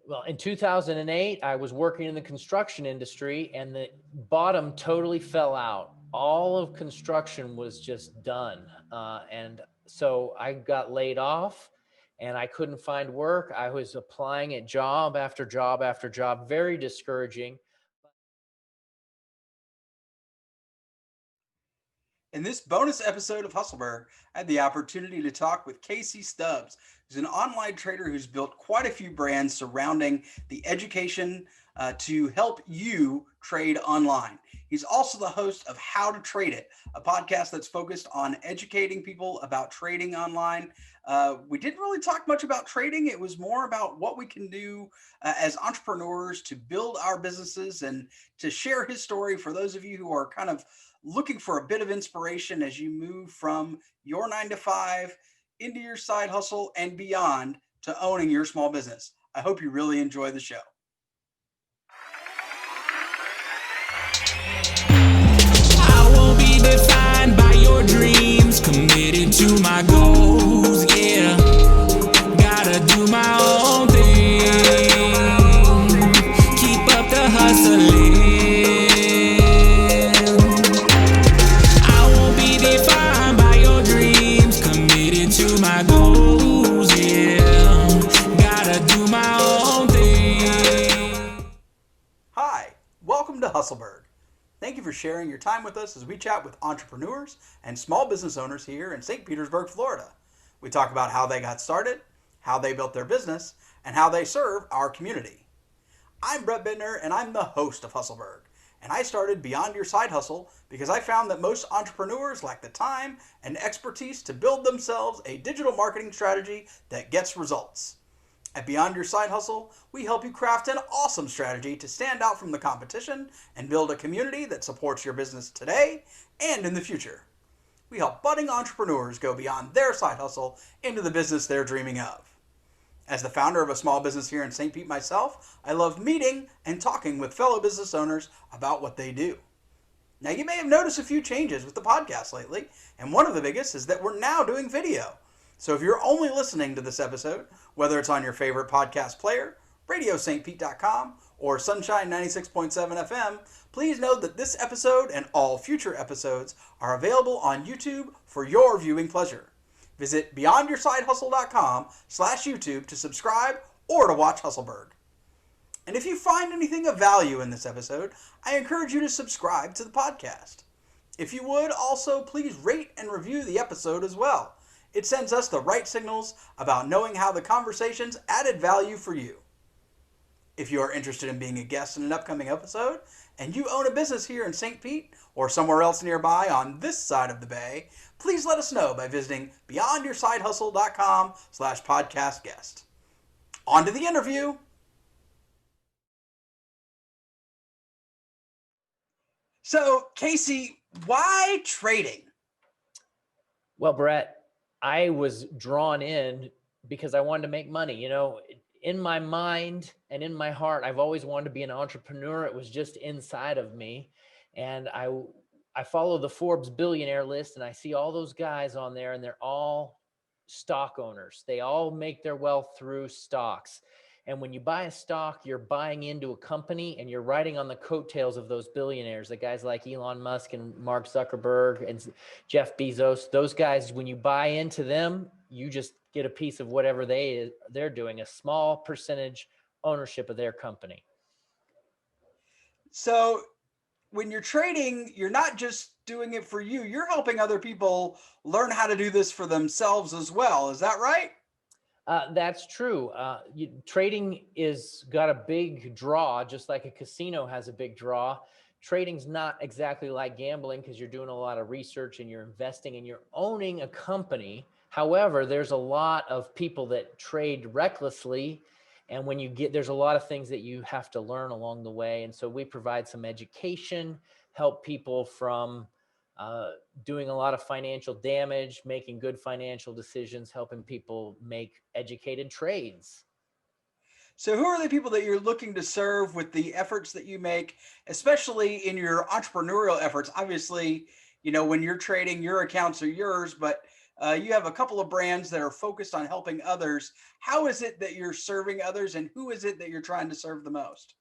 Well, in 2008, I was working in the construction industry and the bottom totally fell out. All of construction was just done. And so I got laid off and I couldn't find work. I was applying at job after job after job, very discouraging. In this bonus episode of Hustleburg, I had the opportunity to talk with Casey Stubbs, who's an online trader who's built quite a few brands surrounding the education to help you trade online. He's also the host of How to Trade It, a podcast that's focused on educating people about trading online. We didn't really talk much about trading. It was more about what we can do as entrepreneurs to build our businesses and to share his story for those of you who are kind of looking for a bit of inspiration as you move from your 9 to 5 into your side hustle and beyond to owning your small business. I hope you really enjoy the show. I won't be defined by your dreams, committed to my goals, yeah. Gotta do my own thing, keep up the hustling. I won't be defined by your dreams, committed to my goals, yeah. Gotta do my own thing. Hi, welcome to Hustleburg. Thank you for sharing your time with us as we chat with entrepreneurs and small business owners here in St. Petersburg, Florida. We talk about how they got started, how they built their business, and how they serve our community. I'm Brett Bittner, and I'm the host of Hustleburg. And I started Beyond Your Side Hustle because I found that most entrepreneurs lack the time and expertise to build themselves a digital marketing strategy that gets results. At Beyond Your Side Hustle, we help you craft an awesome strategy to stand out from the competition and build a community that supports your business today and in the future. We help budding entrepreneurs go beyond their side hustle into the business they're dreaming of. As the founder of a small business here in St. Pete myself, I love meeting and talking with fellow business owners about what they do. Now, you may have noticed a few changes with the podcast lately, and one of the biggest is that we're now doing video. So if you're only listening to this episode, whether it's on your favorite podcast player, radiostpete.com, or Sunshine 96.7 FM, please know that this episode and all future episodes are available on YouTube for your viewing pleasure. Visit beyondyoursidehustle.com/YouTube to subscribe or to watch Hustleburg. And if you find anything of value in this episode, I encourage you to subscribe to the podcast. If you would, also please rate and review the episode as well. It sends us the right signals about knowing how the conversations added value for you. If you are interested in being a guest in an upcoming episode, and you own a business here in St. Pete or somewhere else nearby on this side of the bay, please let us know by visiting beyondyoursidehustle.com/podcast guest. On to the interview. So, Casey, why trading? Well, Brett, I was drawn in because I wanted to make money. In my mind and in my heart, I've always wanted to be an entrepreneur. It was just inside of me. And I follow the Forbes billionaire list and I see all those guys on there and they're all stock owners. They all make their wealth through stocks. And when you buy a stock, you're buying into a company and you're riding on the coattails of those billionaires, the guys like Elon Musk and Mark Zuckerberg and Jeff Bezos. Those guys, when you buy into them, you just get a piece of whatever they're doing, a small percentage ownership of their company. So, when you're trading, you're not just doing it for you, you're helping other people learn how to do this for themselves as well. Is that right? That's true. Trading is got a big draw, just like a casino has a big draw. Trading's not exactly like gambling because you're doing a lot of research and you're investing and you're owning a company. However, there's a lot of people that trade recklessly. And when there's a lot of things that you have to learn along the way. And so we provide some education, help people from doing a lot of financial damage, making good financial decisions, helping people make educated trades. So, who are the people that you're looking to serve with the efforts that you make, especially in your entrepreneurial efforts? Obviously, when you're trading, your accounts are yours, but You have a couple of brands that are focused on helping others. How is it that you're serving others, and who is it that you're trying to serve the most?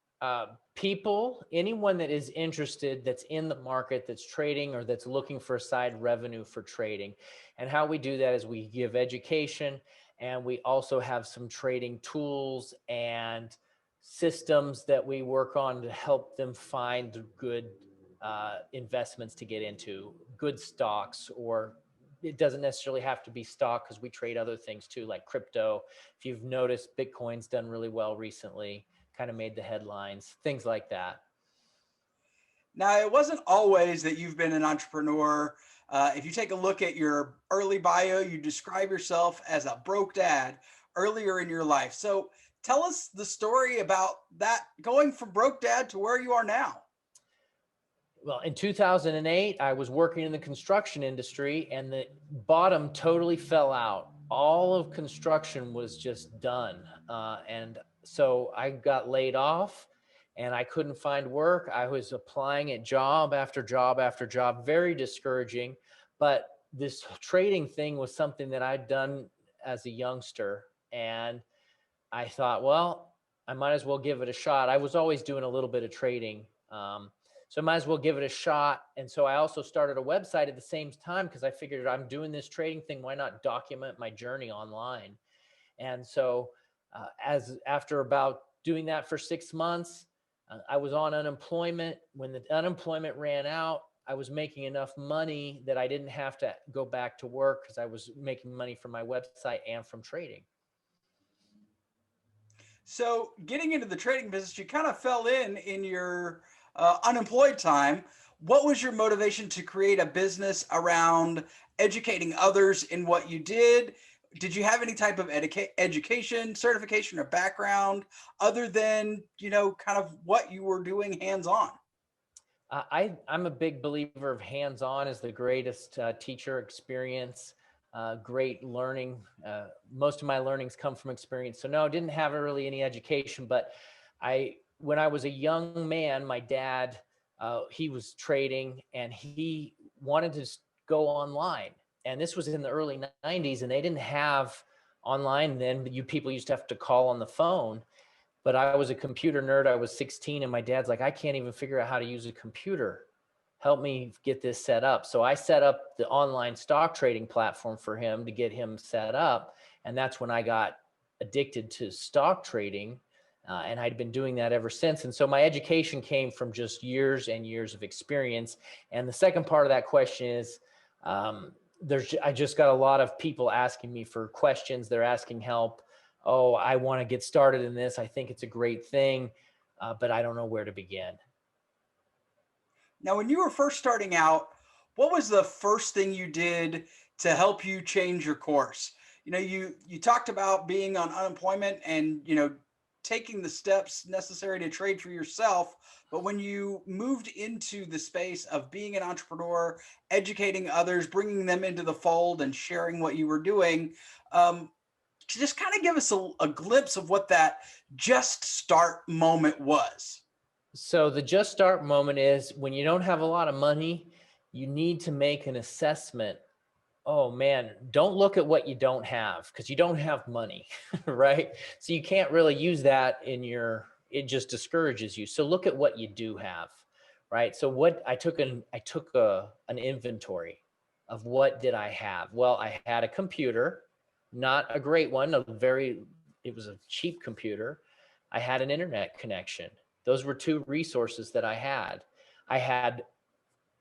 People, anyone that is interested, that's in the market, that's trading, or that's looking for a side revenue for trading. And how we do that is we give education, and we also have some trading tools and systems that we work on to help them find good investments to get into, good stocks, or it doesn't necessarily have to be stock, because we trade other things too, like crypto. If you've noticed, Bitcoin's done really well recently, kind of made the headlines, things like that. Now, it wasn't always that you've been an entrepreneur. If you take a look at your early bio, you describe yourself as a broke dad earlier in your life. So tell us the story about that, going from broke dad to where you are now. Well, in 2008, I was working in the construction industry, and the bottom totally fell out. All of construction was just done. And so I got laid off, and I couldn't find work. I was applying at job after job after job, very discouraging. But this trading thing was something that I'd done as a youngster. And I thought, well, I might as well give it a shot. I was always doing a little bit of trading. So I might as well give it a shot. And so I also started a website at the same time, because I figured, I'm doing this trading thing, why not document my journey online? And so after about doing that for 6 months, I was on unemployment. When the unemployment ran out, I was making enough money that I didn't have to go back to work, because I was making money from my website and from trading. So, getting into the trading business, you kind of fell in your unemployed time. What was your motivation to create a business around educating others in what you did? Did you have any type of education, certification, or background other than, kind of what you were doing hands on? I'm a big believer of hands-on is the greatest teacher experience, great learning. Most of my learnings come from experience. So no, I didn't have really any education, but when I was a young man, my dad, he was trading, and he wanted to go online. And this was in the early 90s, and they didn't have online then. You people used to have to call on the phone. But I was a computer nerd. I was 16, and my dad's like, I can't even figure out how to use a computer. Help me get this set up. So I set up the online stock trading platform for him to get him set up. And that's when I got addicted to stock trading. And I'd been doing that ever since. And so my education came from just years and years of experience. And the second part of that question is, I just got a lot of people asking me for questions. They're asking help. Oh, I want to get started in this. I think it's a great thing, but I don't know where to begin. Now, when you were first starting out, what was the first thing you did to help you change your course? You talked about being on unemployment and, taking the steps necessary to trade for yourself. But when you moved into the space of being an entrepreneur, educating others, bringing them into the fold and sharing what you were doing, just kind of give us a glimpse of what that just start moment was. So the just start moment is when you don't have a lot of money, you need to make an assessment. Oh man, don't look at what you don't have, because you don't have money, right? So you can't really use that it just discourages you. So look at what you do have, right? So what I took an inventory of what did I have? Well, I had a computer, not a great one, it was a cheap computer. I had an internet connection. Those were two resources that I had. I had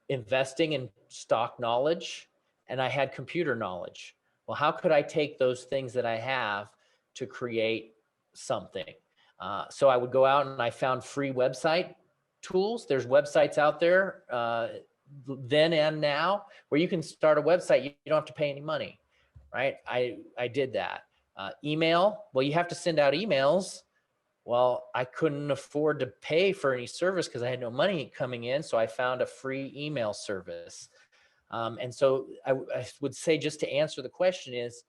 investing in stock knowledge, and I had computer knowledge. Well, how could I take those things that I have to create something? So I would go out and I found free website tools. There's websites out there then and now where you can start a website. You don't have to pay any money, right? I did that. Email, well, you have to send out emails. Well, I couldn't afford to pay for any service because I had no money coming in. So I found a free email service. And so I would say, just to answer the question, is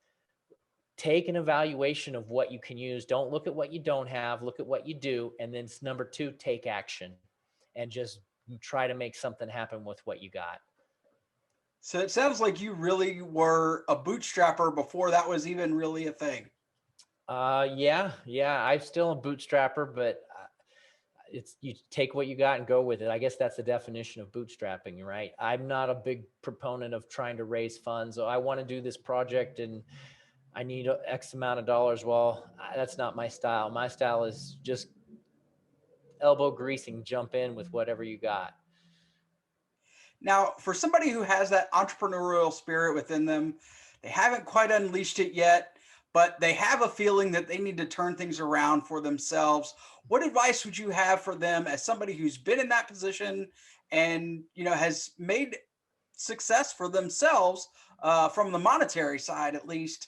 take an evaluation of what you can use. Don't look at what you don't have, look at what you do. And then number two, take action and just try to make something happen with what you got. So it sounds like you really were a bootstrapper before that was even really a thing. Yeah. I'm still a bootstrapper, but it's you take what you got and go with it. I guess that's the definition of bootstrapping, right? I'm not a big proponent of trying to raise funds. Oh, I want to do this project and I need X amount of dollars. Well, that's not my style. My style is just elbow greasing, jump in with whatever you got. Now, for somebody who has that entrepreneurial spirit within them, they haven't quite unleashed it yet, but they have a feeling that they need to turn things around for themselves. What advice would you have for them as somebody who's been in that position and has made success for themselves from the monetary side, at least?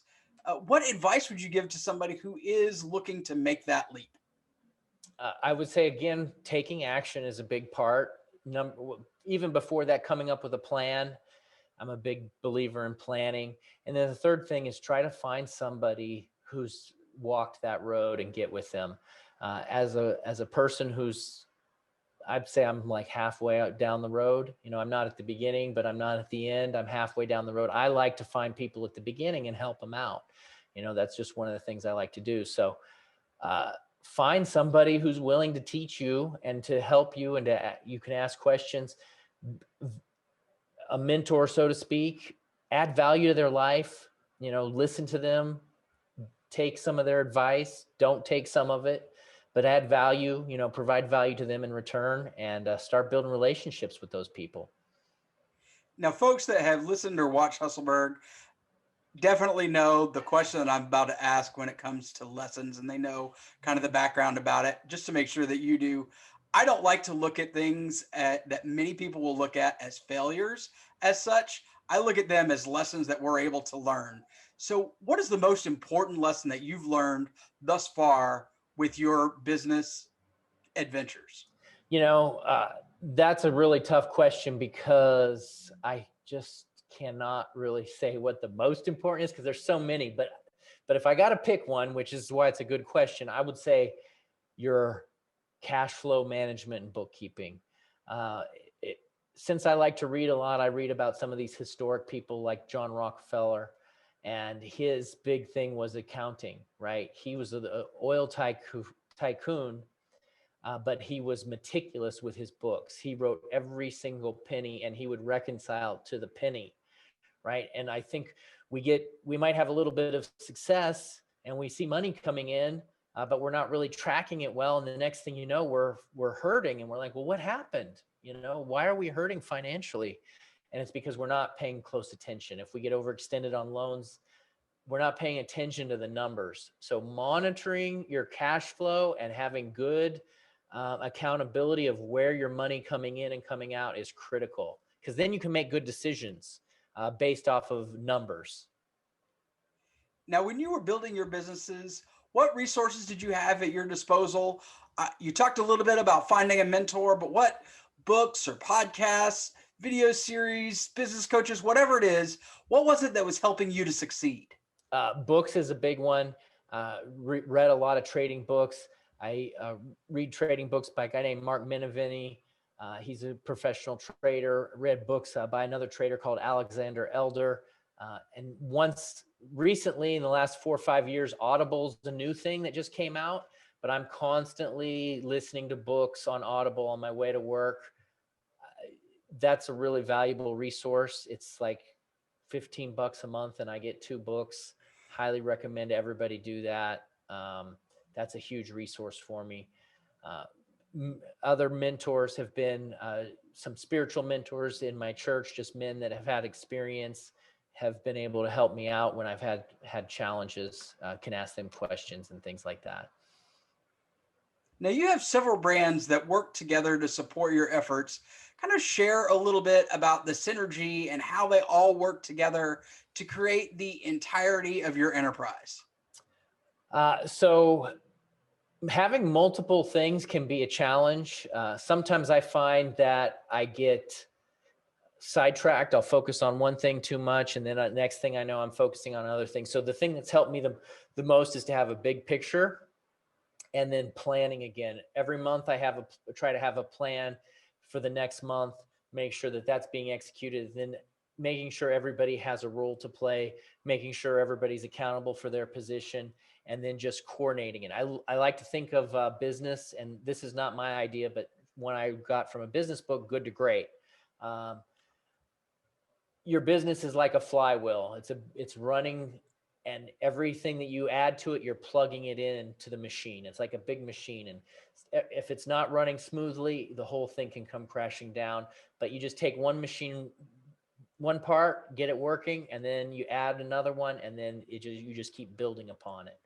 What advice would you give to somebody who is looking to make that leap? I would say again, taking action is a big part. Even before that, coming up with a plan. I'm a big believer in planning. And then the third thing is try to find somebody who's walked that road and get with them. As a person who's, I'd say I'm like halfway out down the road. I'm not at the beginning, but I'm not at the end. I'm halfway down the road. I like to find people at the beginning and help them out. That's just one of the things I like to do. So uh, find somebody who's willing to teach you and to help you, and you can ask questions. A mentor, so to speak, add value to their life, listen to them, take some of their advice, don't take some of it, but add value, provide value to them in return, and start building relationships with those people. Now, folks that have listened or watched Hustleburg definitely know the question that I'm about to ask when it comes to lessons, and they know kind of the background about it. Just to make sure that you do, I don't like to look at things that many people will look at as failures as such. I look at them as lessons that we're able to learn. So, what is the most important lesson that you've learned thus far with your business adventures? You know, uh, that's a really tough question because I just cannot really say what the most important is because there's so many. But if I got to pick one, which is why it's a good question, I would say your cash flow management and bookkeeping. Uh, it, since I like to read a lot, I read about some of these historic people like John Rockefeller, and his big thing was accounting, right? He was an oil tycoon, but he was meticulous with his books. He wrote every single penny and he would reconcile to the penny, right? And I think we might have a little bit of success and we see money coming in, but we're not really tracking it well. And the next thing you know, we're hurting, and we're like, well, what happened? Why are we hurting financially? And it's because we're not paying close attention. If we get overextended on loans, we're not paying attention to the numbers. So monitoring your cash flow and having good accountability of where your money coming in and coming out is critical, because then you can make good decisions based off of numbers. Now, when you were building your businesses, what resources did you have at your disposal? You talked a little bit about finding a mentor, but what books or podcasts, video series, business coaches, whatever it is, what was it that was helping you to succeed? Books is a big one. Read a lot of trading books. I read trading books by a guy named Mark Minervini. He's a professional trader. Read books by another trader called Alexander Elder. And once recently, in the last 4 or 5 years, Audible's a new thing that just came out, but I'm constantly listening to books on Audible on my way to work. That's a really valuable resource. It's like $15 a month and I get 2 books. Highly recommend everybody do that. That's a huge resource for me. Uh, Other mentors have been some spiritual mentors in my church, just men that have had experience, have been able to help me out when I've had challenges, can ask them questions and things like that. Now, you have several brands that work together to support your efforts. Kind of share a little bit about the synergy and how they all work together to create the entirety of your enterprise. So having multiple things can be a challenge. Sometimes I find that I get sidetracked. I'll focus on one thing too much, and then next thing I know, I'm focusing on other things. So the thing that's helped me the most is to have a big picture, and then planning again. Every month I try to have a plan for the next month, make sure that that's being executed. Then making sure everybody has a role to play, making sure everybody's accountable for their position, and then just coordinating it. I like to think of business, and this is not my idea, but when I got from a business book, Good to Great. Um, your business is like a flywheel. It's running, and everything that you add to it, you're plugging it into the machine. It's like a big machine. And if it's not running smoothly, the whole thing can come crashing down. But you just take one machine, one part, get it working, and then you add another one, and then you just keep building upon it.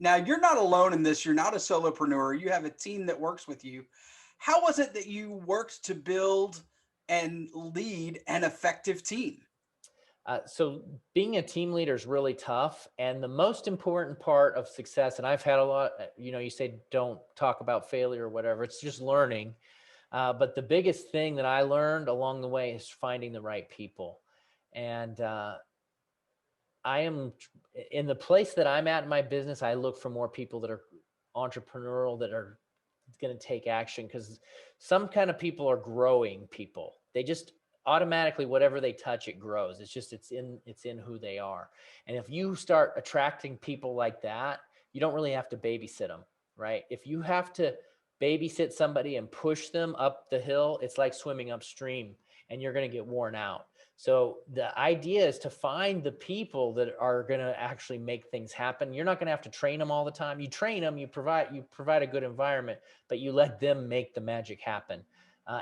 Now, you're not alone in this. You're not a solopreneur. You have a team that works with you. How was it that you worked to build and lead an effective team? So being a team leader is really tough. And the most important part of success, and I've had a lot, you say don't talk about failure or whatever, it's just learning. But the biggest thing that I learned along the way is finding the right people. And I am in the place that I'm at in my business. I look for more people that are entrepreneurial, that are going to take action, because some kind of people are growing people. They just automatically, whatever they touch, it grows. It's in who they are. And if you start attracting people like that, you don't really have to babysit them, right? If you have to babysit somebody and push them up the hill, it's like swimming upstream, and you're going to get worn out. So the idea is to find the people that are going to actually make things happen. You're not going to have to train them all the time. You train them, you provide a good environment, but you let them make the magic happen.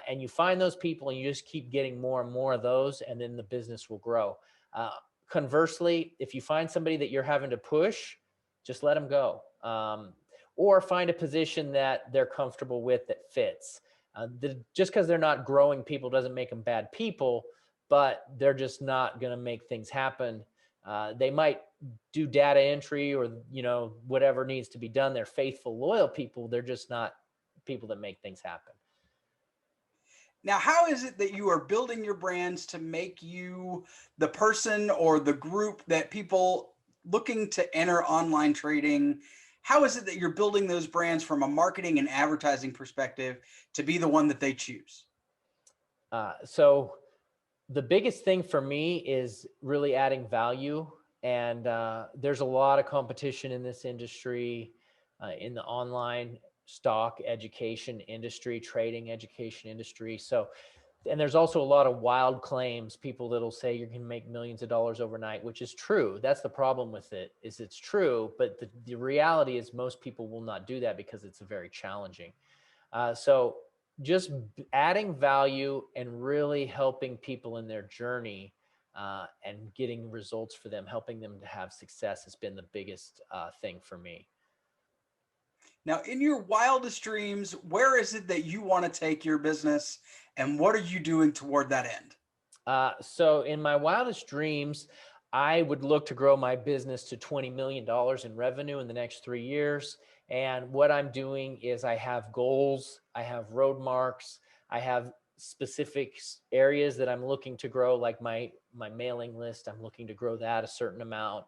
And you find those people, and you just keep getting more and more of those, and then the business will grow. Conversely, if you find somebody that you're having to push, just let them go. Or find a position that they're comfortable with that fits. Just because they're not growing people doesn't make them bad people, but they're just not going to make things happen. They might do data entry or, whatever needs to be done. They're faithful, loyal people. They're just not people that make things happen. Now, how is it that you are building your brands to make you the person or the group that people looking to enter online trading? How is it that you're building those brands from a marketing and advertising perspective to be the one that they choose? So the biggest thing for me is really adding value. And there's a lot of competition in this industry, in the online stock education industry, trading education industry. So, and there's also a lot of wild claims, people that'll say you can make millions of dollars overnight, which is true. That's the problem with it, is it's true. But the reality is most people will not do that because it's very challenging. So just adding value and really helping people in their journey and getting results for them, helping them to have success has been the biggest thing for me. Now, in your wildest dreams, where is it that you want to take your business, and what are you doing toward that end? So in my wildest dreams, I would look to grow my business to $20 million in revenue in the next 3 years. And what I'm doing is I have goals, I have road marks, I have specific areas that I'm looking to grow, like my mailing list. I'm looking to grow that a certain amount.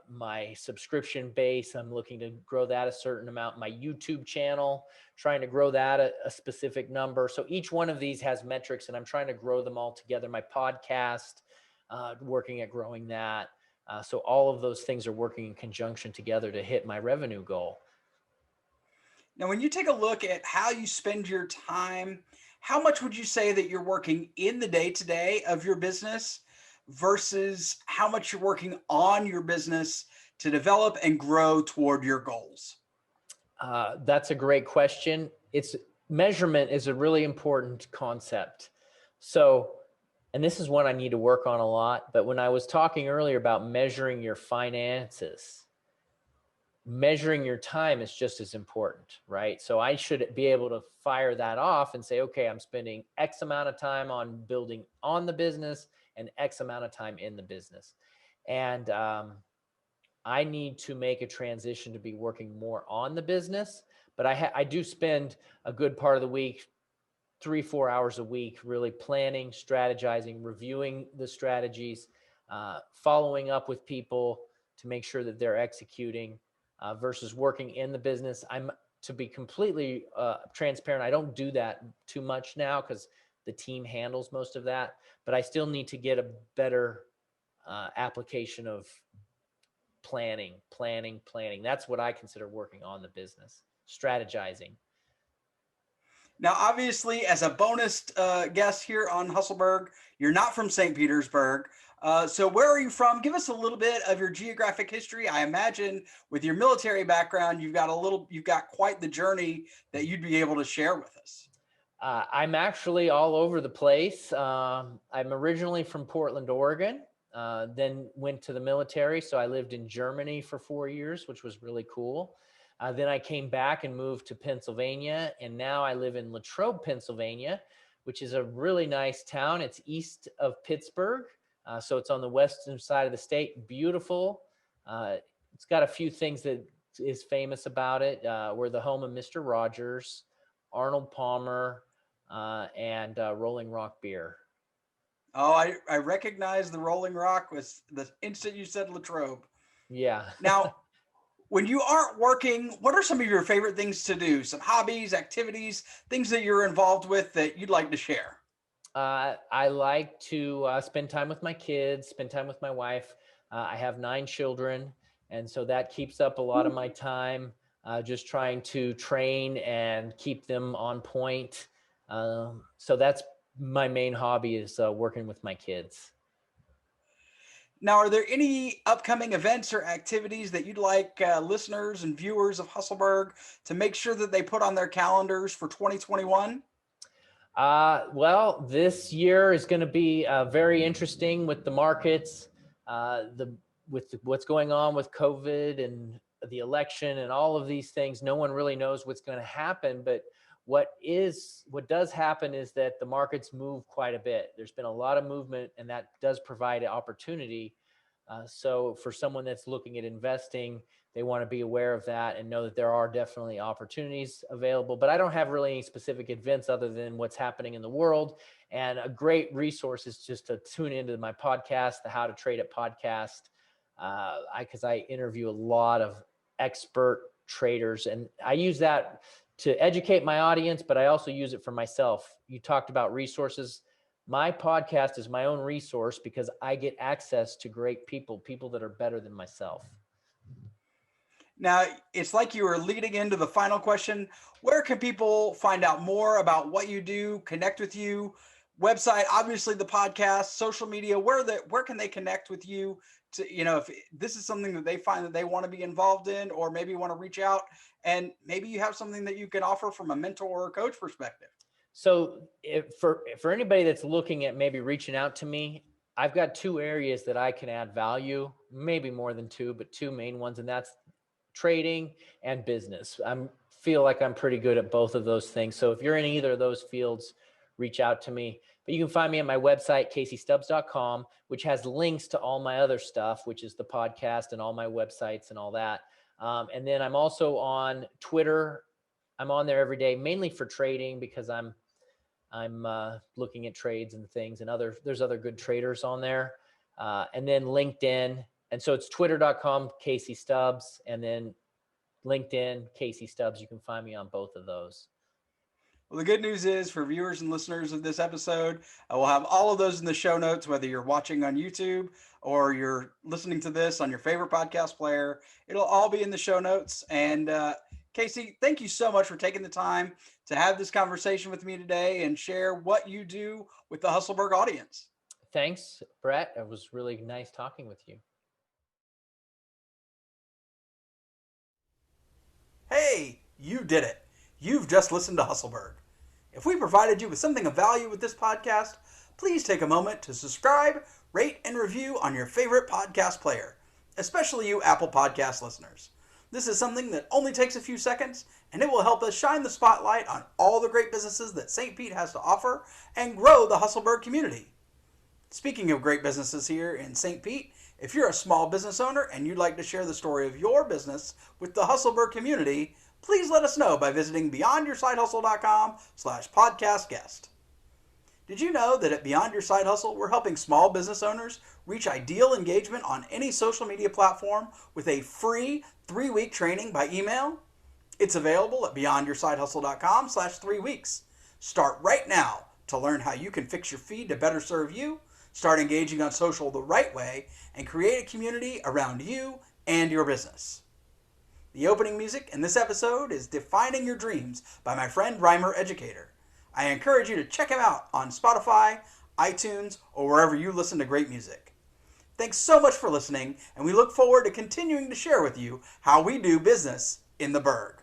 My subscription base, I'm looking to grow that a certain amount. My YouTube channel, trying to grow that a specific number. So each one of these has metrics, and I'm trying to grow them all together. My podcast, working at growing that. So all of those things are working in conjunction together to hit my revenue goal. Now, when you take a look at how you spend your time, how much would you say that you're working in the day-to-day of your business versus how much you're working on your business to develop and grow toward your goals? That's a great question. Measurement is a really important concept. So, and this is one I need to work on a lot, but when I was talking earlier about measuring your finances, measuring your time is just as important, right? So I should be able to fire that off and say, okay, I'm spending X amount of time on building on the business and X amount of time in the business. And I need to make a transition to be working more on the business, but I do spend a good part of the week, 3-4 hours a week, really planning, strategizing, reviewing the strategies, following up with people to make sure that they're executing, versus working in the business. To be completely transparent, I don't do that too much now because the team handles most of that, but I still need to get a better application of planning. That's what I consider working on the business, strategizing. Now, obviously, as a bonus guest here on Hustleburg, you're not from St. Petersburg. So where are you from? Give us a little bit of your geographic history. I imagine with your military background, you've got quite the journey that you'd be able to share with us. I'm actually all over the place. I'm originally from Portland, Oregon, then went to the military. So I lived in Germany for 4 years, which was really cool. Then I came back and moved to Pennsylvania, and now I live in Latrobe, Pennsylvania, which is a really nice town. It's east of Pittsburgh, so it's on the western side of the state. Beautiful. It's got a few things that is famous about it. We're the home of Mr. Rogers, Arnold Palmer, and Rolling Rock beer. Oh, I recognize the Rolling Rock was the instant you said Latrobe. Yeah. Now, when you aren't working, what are some of your favorite things to do? Some hobbies, activities, things that you're involved with that you'd like to share? I like to spend time with my kids, spend time with my wife. I have 9 children, and so that keeps up a lot of my time, just trying to train and keep them on point. So that's my main hobby, is working with my kids. Now, are there any upcoming events or activities that you'd like listeners and viewers of Hustleburg to make sure that they put on their calendars for 2021? Well, this year is going to be very interesting with the markets, with what's going on with COVID and the election and all of these things. No one really knows what's going to happen, but what does happen is that the markets move quite a bit. There's been a lot of movement, and that does provide an opportunity. So for someone that's looking at investing, they want to be aware of that and know that there are definitely opportunities available. But I don't have really any specific events other than what's happening in the world. And a great resource is just to tune into my podcast, the How to Trade It podcast, because I interview a lot of expert traders, and I use that to educate my audience, but I also use it for myself. You talked about resources. My podcast is my own resource because I get access to great people that are better than myself. Now, it's like you were leading into the final question. Where can people find out more about what you do, connect with you? Website, obviously the podcast, social media, where can they connect with you to, if this is something that they find that they want to be involved in, or maybe want to reach out, and maybe you have something that you can offer from a mentor or a coach perspective. So for anybody that's looking at maybe reaching out to me, I've got 2 areas that I can add value, maybe more than 2, but 2 main ones, and that's trading and business. I feel like I'm pretty good at both of those things. So if you're in either of those fields, reach out to me. But you can find me at my website, CaseyStubbs.com, which has links to all my other stuff, which is the podcast and all my websites and all that. And then I'm also on Twitter. I'm on there every day, mainly for trading, because I'm looking at trades and things, and there's other good traders on there. And then LinkedIn. And so it's twitter.com, Casey Stubbs, and then LinkedIn, Casey Stubbs. You can find me on both of those. Well, the good news is, for viewers and listeners of this episode, I will have all of those in the show notes, whether you're watching on YouTube or you're listening to this on your favorite podcast player. It'll all be in the show notes. And Casey, thank you so much for taking the time to have this conversation with me today and share what you do with the Hustleburg audience. Thanks, Brett. It was really nice talking with you. Hey, you did it. You've just listened to Hustleburg. If we provided you with something of value with this podcast, please take a moment to subscribe, rate, and review on your favorite podcast player, especially you Apple Podcast listeners. This is something that only takes a few seconds, and it will help us shine the spotlight on all the great businesses that St. Pete has to offer and grow the Hustleburg community. Speaking of great businesses here in St. Pete, if you're a small business owner and you'd like to share the story of your business with the Hustleburg community, please let us know by visiting beyondyoursidehustle.com/podcastguest. Did you know that at Beyond Your Side Hustle, we're helping small business owners reach ideal engagement on any social media platform with a free 3-week training by email? It's available at beyondyoursidehustle.com/3weeks. Start right now to learn how you can fix your feed to better serve you, start engaging on social the right way, and create a community around you and your business. The opening music in this episode is Defining Your Dreams by my friend Rhymer Educator. I encourage you to check him out on Spotify, iTunes, or wherever you listen to great music. Thanks so much for listening, and we look forward to continuing to share with you how we do business in the Burg.